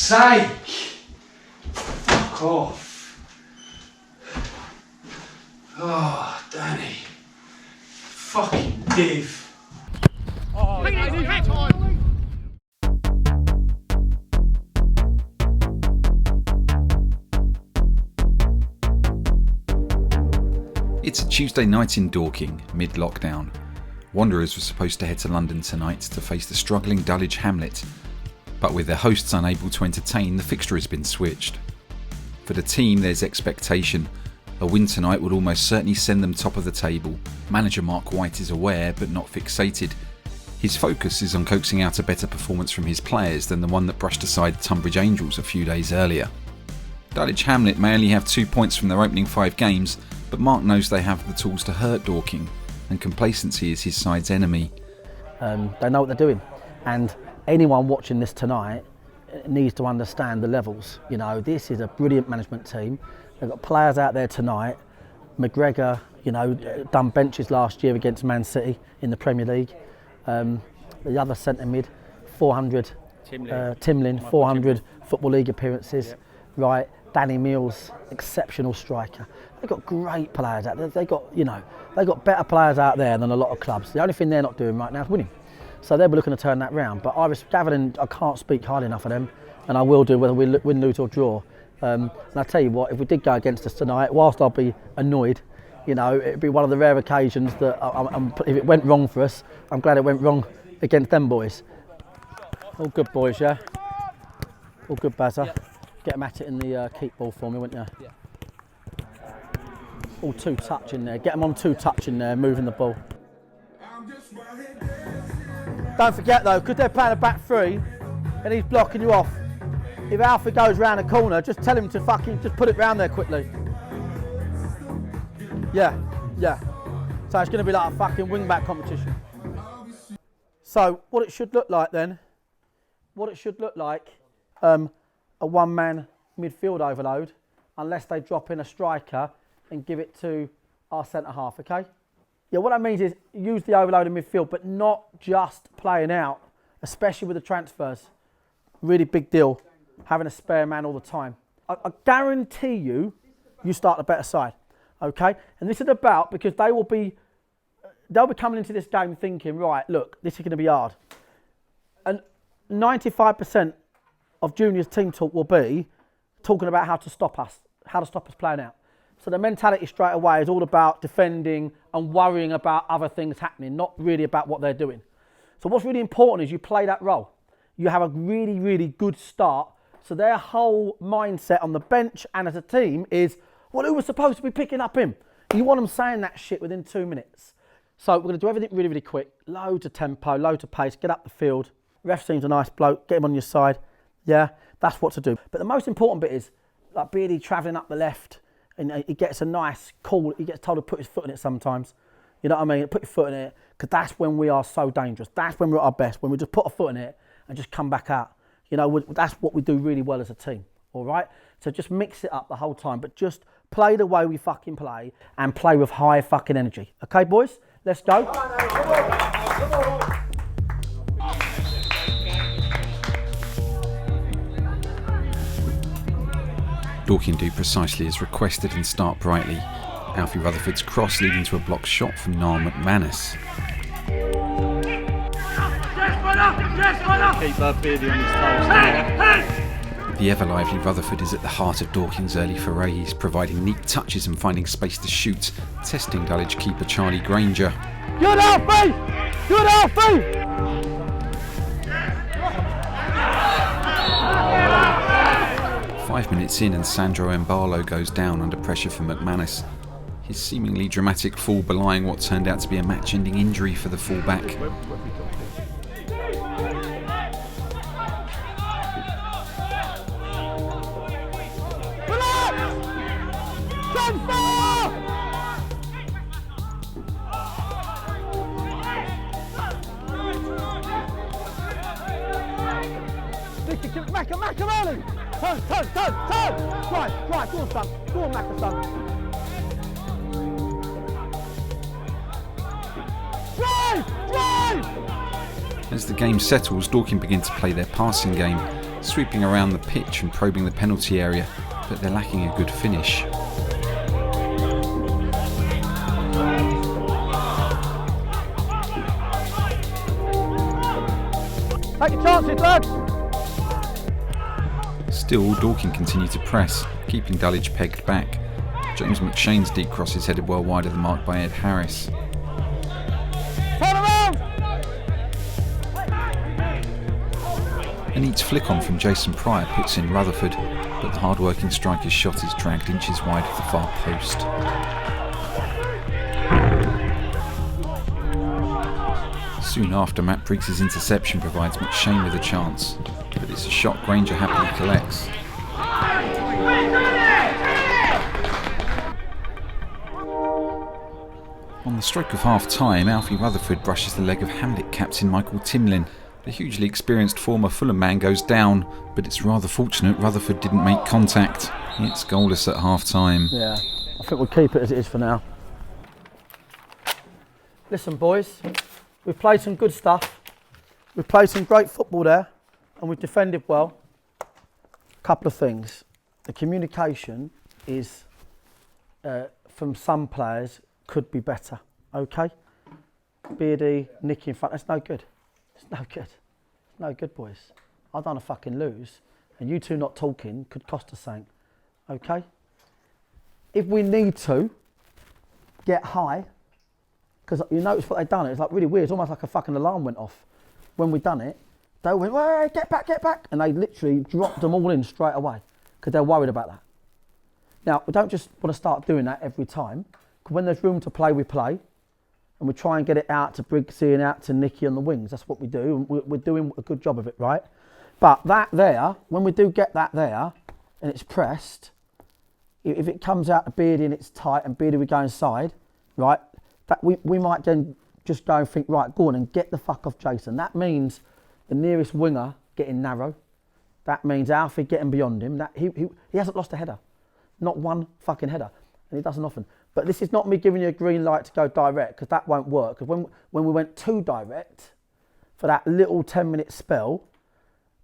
sake! Fuck off. Oh, Danny. Fucking div. Oh, It's a Tuesday night in Dorking, mid-lockdown. Wanderers were supposed to head to London tonight to face the struggling Dulwich Hamlet, but with their hosts unable to entertain, the fixture has been switched. For the team, there's expectation. A win tonight would almost certainly send them top of the table. Manager Marc White is aware, but not fixated. His focus is on coaxing out a better performance from his players than the one that brushed aside Tunbridge Angels a few days earlier. Dulwich Hamlet may only have 2 points from their opening 5 games, but Marc knows they have the tools to hurt Dorking, and complacency is his side's enemy. They know what they're doing, and anyone watching this tonight needs to understand the levels. You know, this is a brilliant management team. They've got players out there tonight. McGregor, you know, done benches last year against Man City in the Premier League. The other centre mid, 400. Timlin, 400 Football League appearances. Yep. Right, Danny Mills, exceptional striker. They've got great players out there. They've got better players out there than a lot of clubs. The only thing they're not doing right now is winning. So they'll be looking to turn that round. But Gavin, I can't speak highly enough of them, and I will do whether we win, lose or draw. And I tell you what, if we did go against us tonight, whilst I'll be annoyed, you know, it'd be one of the rare occasions that if it went wrong for us, I'm glad it went wrong against them boys. All good boys, yeah? All good, Bazza. Yeah. Get them at it in the keep ball for me, wouldn't you? Yeah. All 2 touch in there. Get them on 2 touch in there, moving the ball. Don't forget though, because they're playing a back 3 and he's blocking you off, if Alfie goes round the corner, just tell him to fucking just put it round there quickly. Yeah. So it's going to be like a fucking wing-back competition. So what it should look like then, a one-man midfield overload, unless they drop in a striker and give it to our centre-half, okay? Yeah, what that means is use the overload in midfield, but not just playing out, especially with the transfers. Really big deal, having a spare man all the time. I guarantee you start the better side, okay? And this is about, because they'll be coming into this game thinking, right, look, this is going to be hard. And 95% of Junior's team talk will be talking about how to stop us playing out. So the mentality straight away is all about defending and worrying about other things happening, not really about what they're doing. So what's really important is you play that role. You have a really, really good start. So their whole mindset on the bench and as a team is, well, who was supposed to be picking up him? You want them saying that shit within 2 minutes. So we're going to do everything really, really quick. Loads of tempo, loads of pace, get up the field. Ref seems a nice bloke, get him on your side. Yeah, that's what to do. But the most important bit is, like Beardy travelling up the left, and he gets a nice call. He gets told to put his foot in it sometimes. You know what I mean? Put your foot in it, because that's when we are so dangerous. That's when we're at our best, when we just put a foot in it and just come back out. You know, that's what we do really well as a team, all right? So just mix it up the whole time, but just play the way we fucking play and play with high fucking energy. Okay, boys? Let's go. Come on. Dorking do precisely as requested and start brightly. Alfie Rutherford's cross leading to a blocked shot from Niall McManus. Keep Beardy on his toes. The ever-lively Rutherford is at the heart of Dorking's early forays, providing neat touches and finding space to shoot, testing Dulwich keeper Charlie Granger. Good Alfie! Good Alfie! 5 minutes in and Sandro Mbalo goes down under pressure from McManus. His seemingly dramatic fall belying what turned out to be a match-ending injury for the fullback. Machiavelli! Turn! Right, go on, son. Go on, Macca, son. Drive! As the game settles, Dorking begin to play their passing game. sweeping around the pitch and probing the penalty area, but they're lacking a good finish. Take your chances, lads! Still, Dorking continue to press, keeping Dulwich pegged back. James McShane's deep cross is headed well wide of the mark by Ed Harris. Turn around! A neat flick on from Jason Pryor puts in Rutherford, but the hard-working striker's shot is dragged inches wide of the far post. Soon after, Matt Briggs' interception provides McShane with a chance, but it's a shot Granger happily collects. On the stroke of half-time, Alfie Rutherford brushes the leg of Hamlet captain Michael Timlin. The hugely experienced former Fulham man goes down, but it's rather fortunate Rutherford didn't make contact. It's goalless at half-time. Yeah, I think we'll keep it as it is for now. Listen, boys, we've played some good stuff. We've played some great football there, and we've defended well. Couple of things. The communication is, from some players, could be better. Okay? Beardy, Nicky in front, that's no good. It's no good. It's no good, boys. I don't want to fucking lose, and you two not talking could cost us something. Okay? If we need to get high, because you notice what they've done, it's like really weird, it's almost like a fucking alarm went off. When we done it, they went, "Hey, get back," and they literally dropped them all in straight away, because they're worried about that. Now, we don't just want to start doing that every time, because when there's room to play, we play, and we try and get it out to Briggsy and out to Nicky on the wings. That's what we do, and we're doing a good job of it, right? But that there, when we do get that there, and it's pressed, if it comes out to Beardy and it's tight, and Beardy we go inside, right, that we might then just go and think, right, go on and get the fuck off Jason. That means the nearest winger getting narrow. That means Alfie getting beyond him. That he hasn't lost a header. Not one fucking header. And he doesn't often. But this is not me giving you a green light to go direct, because that won't work. Because when we went too direct, for that little 10-minute spell,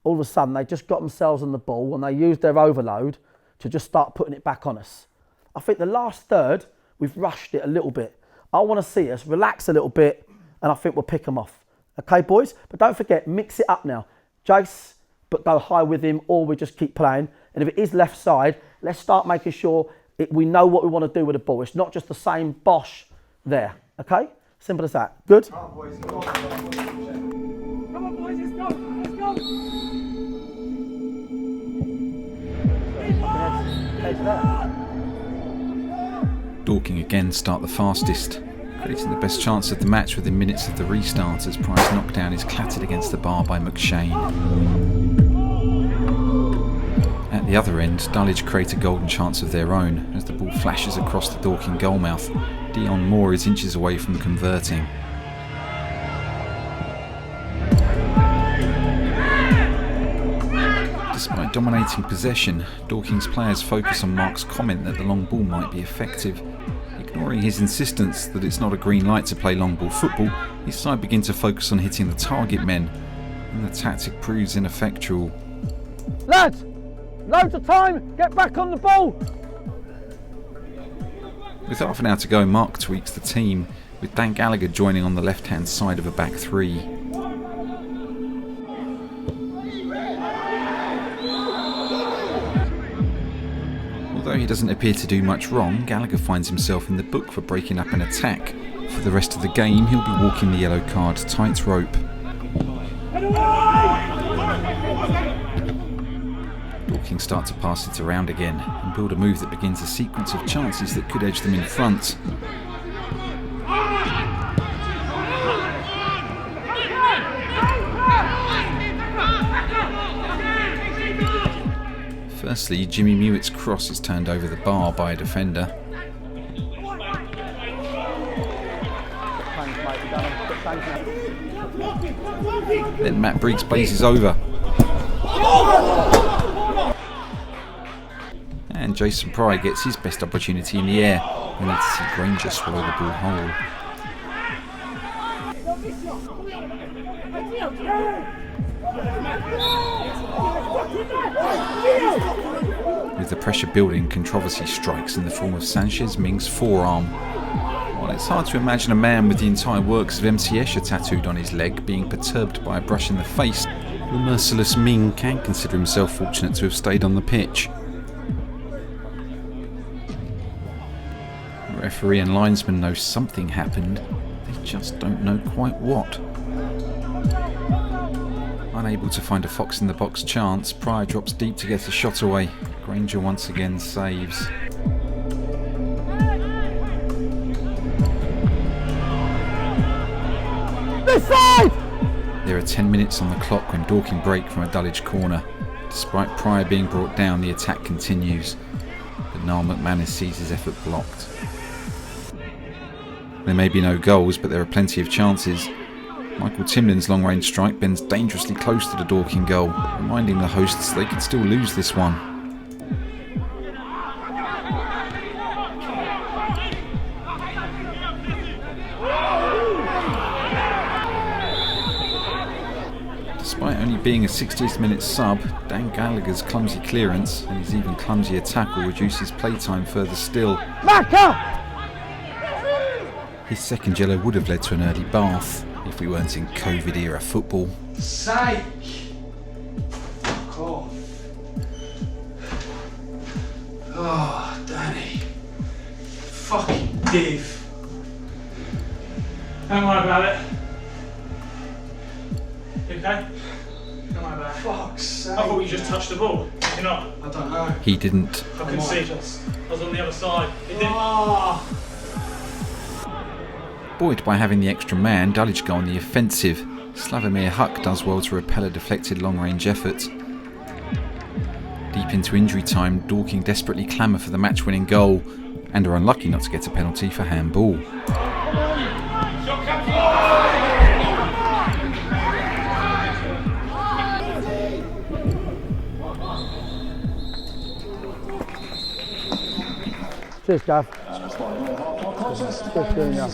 all of a sudden they just got themselves on the ball and they used their overload to just start putting it back on us. I think the last third, we've rushed it a little bit. I want to see us relax a little bit, and I think we'll pick them off. Okay, boys? But don't forget, mix it up now. Jace, but go high with him, or we just keep playing. And if it is left side, let's start making sure we know what we want to do with the ball. It's not just the same bosh there. Okay? Simple as that. Good? Come on, boys, let's go. Dorking again start the fastest, creating the best chance of the match within minutes of the restart as Price's knockdown is clattered against the bar by McShane. At the other end, Dulwich create a golden chance of their own as the ball flashes across the Dorking goalmouth. Dion Moore is inches away from converting. Despite dominating possession, Dorking's players focus on Mark's comment that the long ball might be effective. Ignoring his insistence that it's not a green light to play long ball football, his side begin to focus on hitting the target men, and the tactic proves ineffectual. Lads, loads of time, get back on the ball! With half an hour to go, Mark tweaks the team, with Dan Gallagher joining on the left-hand side of a back three. Although he doesn't appear to do much wrong, Gallagher finds himself in the book for breaking up an attack. For the rest of the game, he'll be walking the yellow card tightrope. Dorking start to pass it around again and build a move that begins a sequence of chances that could edge them in front. Firstly, Jimmy Mewitt's cross is turned over the bar by a defender. Then Matt Briggs blazes over. And Jason Pryor gets his best opportunity in the air. We need to see Granger swallow the ball whole. With the pressure building, controversy strikes in the form of Sanchez Ming's forearm. While it's hard to imagine a man with the entire works of MC Escher tattooed on his leg being perturbed by a brush in the face, the merciless Ming can consider himself fortunate to have stayed on the pitch. The referee and linesman know something happened, they just don't know quite what. Unable to find a fox in the box chance, Pryor drops deep to get a shot away. Granger once again saves. This side! There are 10 minutes on the clock when Dorking break from a Dulwich corner. Despite Pryor being brought down, the attack continues, but Niall McManus sees his effort blocked. There may be no goals, but there are plenty of chances. Michael Timlin's long-range strike bends dangerously close to the Dorking goal, reminding the hosts they could still lose this one. Despite only being a 60th minute sub, Dan Gallagher's clumsy clearance and his even clumsier tackle reduces playtime further still. His second yellow would have led to an early bath if we weren't in COVID era football. Sake! Fuck off. Oh, Danny. Fucking div. Don't worry about it. You okay? Don't worry about it. Fuck's sake. I thought you just touched the ball. Did you not? I don't know. He didn't. I couldn't see. I was on the other side. It didn't. Oh. Buoyed by having the extra man, Dulwich go on the offensive. Slavomir Huck does well to repel a deflected long-range effort. Deep into injury time, Dorking desperately clamour for the match-winning goal and are unlucky not to get a penalty for handball. Cheers, Gav. Good doing, yeah.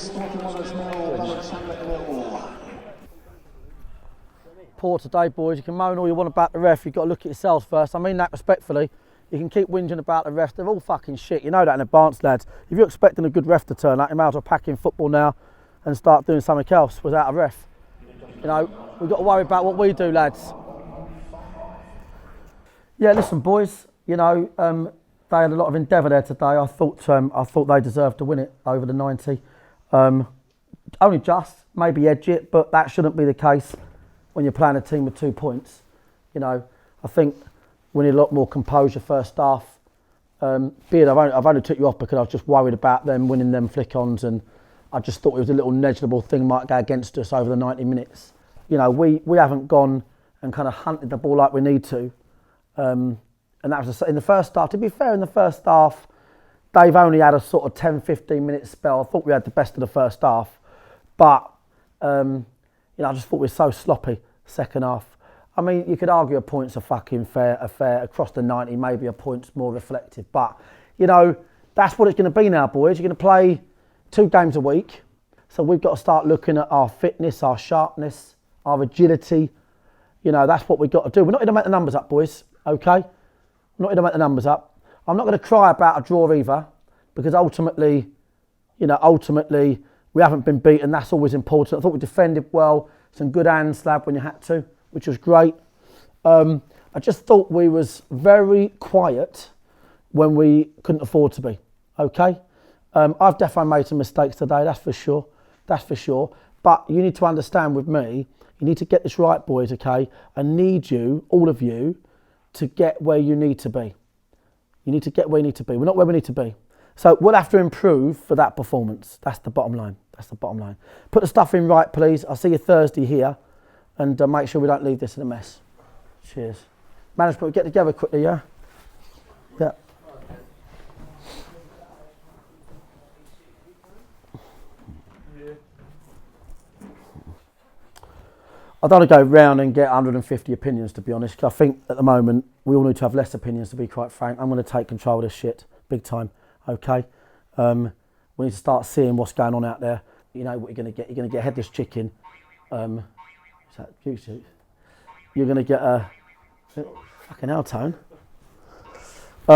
Poor today, boys. You can moan all you want about the ref. You've got to look at yourselves first. I mean that respectfully. You can keep whinging about the refs. They're all fucking shit. You know that in advance, lads. If you're expecting a good ref to turn up, you might as well pack in football now and start doing something else without a ref. You know, we've got to worry about what we do, lads. Yeah, listen, boys. You know, they had a lot of endeavour there today. I thought they deserved to win it over the 90. Only just, maybe edge it, but that shouldn't be the case when you're playing a team with 2 points. You know, I think we need a lot more composure first half. Beard, I've only took you off because I was just worried about them winning them flick-ons, and I just thought it was a little negligible thing might go against us over the 90 minutes. You know, we haven't gone and kind of hunted the ball like we need to. And that was in the first half. To be fair, in the first half, Dave only had a sort of 10-15 minute spell. I thought we had the best of the first half, but you know, I just thought we were so sloppy second half. I mean, you could argue a point's a fucking fair across the 90. Maybe a point's more reflective, but you know, that's what it's going to be now, boys. You're going to play 2 games a week, so we've got to start looking at our fitness, our sharpness, our agility. You know, that's what we've got to do. We're not going to make the numbers up, boys. Okay. I'm not going to make the numbers up. I'm not going to cry about a draw either, because ultimately, you know, we haven't been beaten. That's always important. I thought we defended well. Some good hand slab when you had to, which was great. I just thought we was very quiet when we couldn't afford to be. Okay? I've definitely made some mistakes today, that's for sure. That's for sure. But you need to understand with me, you need to get this right, boys, okay? I need you, all of you, to get where you need to be. You need to get where you need to be. We're not where we need to be. So we'll have to improve for that performance. That's the bottom line. That's the bottom line. Put the stuff in right, please. I'll see you Thursday here, and make sure we don't leave this in a mess. Cheers. Management, we get together quickly, yeah? Yeah. I don't want to go round and get 150 opinions, to be honest, because I think at the moment we all need to have less opinions, to be quite frank. I'm going to take control of this shit, big time, okay? We need to start seeing what's going on out there. You know what you're going to get. You're going to get headless chicken. You're going to get a... Fucking hell, Tone. I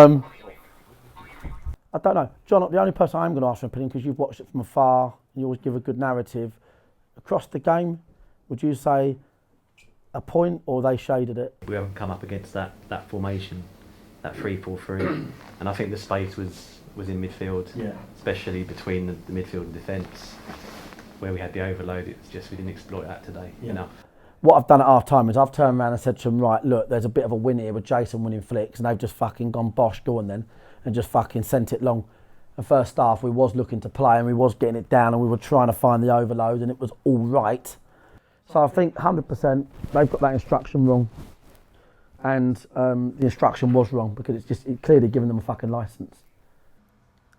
don't know. John, the only person I'm going to ask for an opinion, because you've watched it from afar, and you always give a good narrative. Across the game, would you say a point, or they shaded it? We haven't come up against that formation, that 3-4-3, and I think the space was in midfield, especially between the midfield and defence, where we had the overload. It's just we didn't exploit that today enough. What I've done at half time is I've turned around and said to them, right, look, there's a bit of a win here with Jason winning flicks, and they've just fucking gone bosh, go on then, and just fucking sent it long. And first half we was looking to play and we was getting it down and we were trying to find the overload and it was all right. So I think 100% they've got that instruction wrong, and the instruction was wrong because it clearly given them a fucking licence.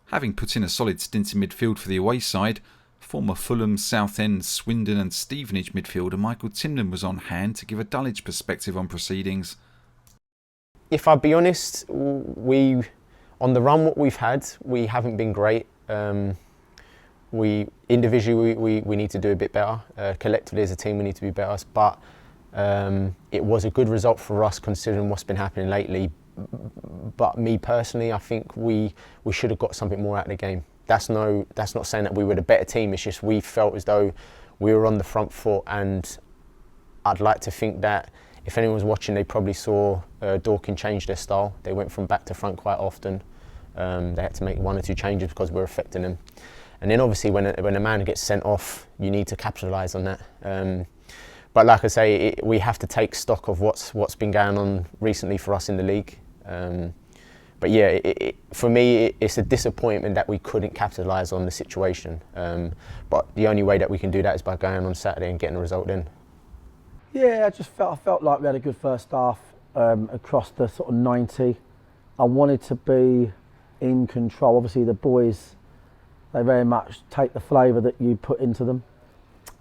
Having put in a solid stint in midfield for the away side, former Fulham, Southend, Swindon and Stevenage midfielder Michael Timlin was on hand to give a Dulwich perspective on proceedings. If I'll be honest, on the run what we've had, we haven't been great. We individually we need to do a bit better. Collectively as a team we need to be better. But it was a good result for us considering what's been happening lately. But me personally, I think we should have got something more out of the game. That's not saying that we were the better team. It's just we felt as though we were on the front foot, and I'd like to think that if anyone was watching, they probably saw Dorking change their style. They went from back to front quite often. They had to make 1 or 2 changes because we were affecting them. And then obviously when a man gets sent off, you need to capitalise on that. But like I say, we have to take stock of what's been going on recently for us in the league. But yeah, for me, it's a disappointment that we couldn't capitalise on the situation. But the only way that we can do that is by going on Saturday and getting a result in. Yeah, I felt like we had a good first half across the sort of 90. I wanted to be in control. Obviously, the boys, they very much take the flavour that you put into them,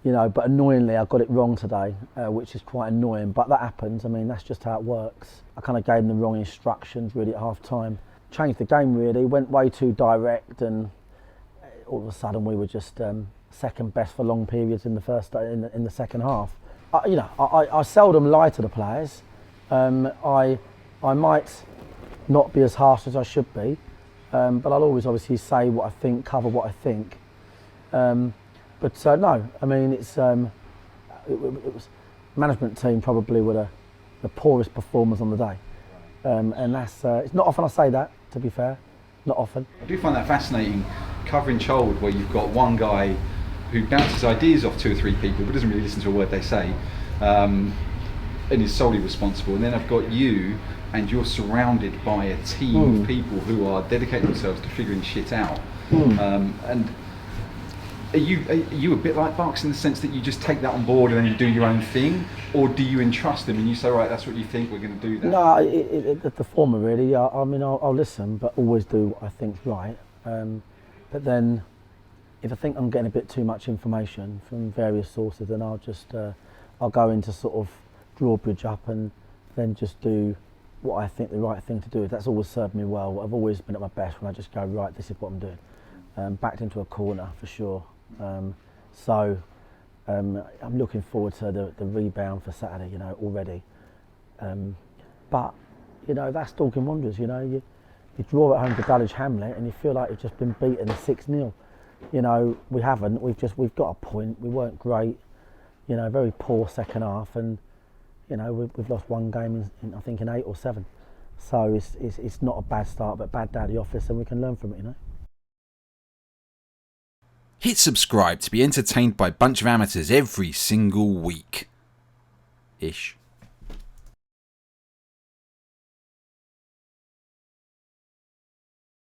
you know. But annoyingly, I got it wrong today, which is quite annoying. But that happens. I mean, that's just how it works. I kind of gave them the wrong instructions really at half time. Changed the game really. Went way too direct, and all of a sudden we were just second best for long periods in the in the second half. I seldom lie to the players. I might not be as harsh as I should be, but I'll always obviously say what I think, cover what I think. But no, I mean it was management team probably were the poorest performers on the day, and that's it's not often I say that. To be fair, not often. I do find that fascinating, covering Chold, where you've got one guy who bounces ideas off 2 or 3 people but doesn't really listen to a word they say, and is solely responsible. And then I've got you, and you're surrounded by a team of people who are dedicating themselves to figuring shit out. And are you a bit like Bucks in the sense that you just take that on board and then you do your own thing, or do you entrust them and you say, right, that's what you think, we're going to do that? No, the former really. I mean, I'll listen, but always do what I think's right. But then, if I think I'm getting a bit too much information from various sources, then I'll go into sort of drawbridge up and then just do what I think the right thing to do is. That's always served me well. I've always been at my best when I just go, right, this is what I'm doing. Backed into a corner for sure. So I'm looking forward to the rebound for Saturday, you know, already. But, you know, that's Dorking Wanderers, you know. You draw at home to Dulwich Hamlet and you feel like you've just been beaten 6-0. You know, we haven't. We've got a point. We weren't great. You know, very poor second half, and you know we've lost 1 game in I think in 8 or 7. So it's not a bad start, but bad day at the office, and we can learn from it. You know. Hit subscribe to be entertained by a bunch of amateurs every single week. Ish.